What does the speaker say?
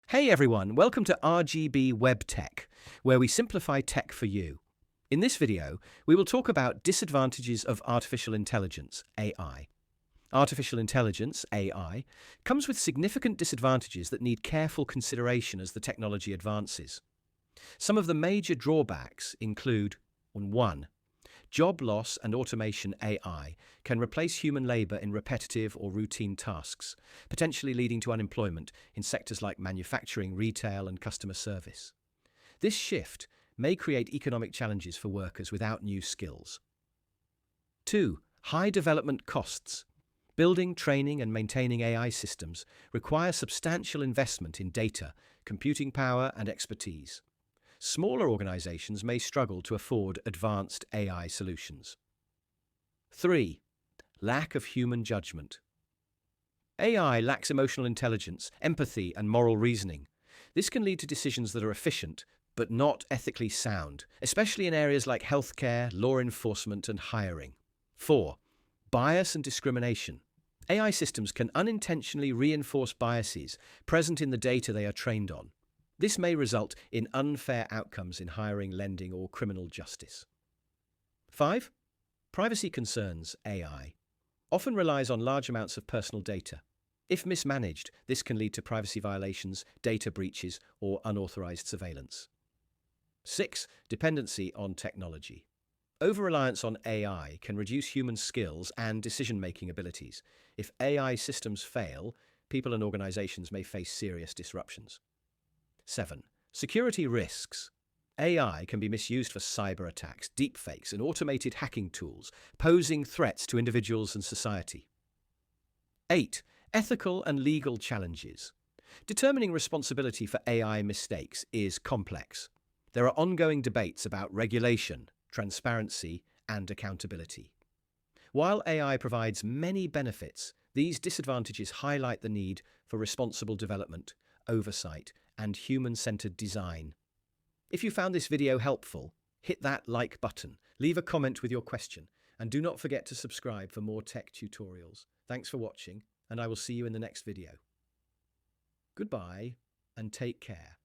Hey everyone, welcome to RGB Web Tech, where we simplify tech for you. In this video, we will talk about disadvantages of artificial intelligence, AI. Artificial intelligence, AI, comes with significant disadvantages that need careful consideration as the technology advances. Some of the major drawbacks include 1. Job loss and automation. AI can replace human labor in repetitive or routine tasks, potentially leading to unemployment in sectors like manufacturing, retail, and customer service. This shift may create economic challenges for workers without new skills. 2. High development costs. Building, training, and maintaining AI systems require substantial investment in data, computing power, and expertise. Smaller organizations may struggle to afford advanced AI solutions. 3. Lack of human judgment. AI lacks emotional intelligence, empathy, and moral reasoning. This can lead to decisions that are efficient, but not ethically sound, especially in areas like healthcare, law enforcement, and hiring. 4. Bias and discrimination. AI systems can unintentionally reinforce biases present in the data they are trained on. This may result in unfair outcomes in hiring, lending, or criminal justice. 5. Privacy concerns. AI often relies on large amounts of personal data. If mismanaged, this can lead to privacy violations, data breaches, or unauthorized surveillance. 6. Dependency on technology. Over-reliance on AI can reduce human skills and decision-making abilities. If AI systems fail, people and organizations may face serious disruptions. 7. Security risks. AI can be misused for cyber attacks, deepfakes, and automated hacking tools, posing threats to individuals and society. 8. Ethical and legal challenges. Determining responsibility for AI mistakes is complex. There are ongoing debates about regulation, transparency, and accountability. While AI provides many benefits, these disadvantages highlight the need for responsible development, oversight, and human-centered design. If you found this video helpful, hit that like button, leave a comment with your question, and do not forget to subscribe for more tech tutorials. Thanks for watching, and I will see you in the next video. Goodbye, and take care.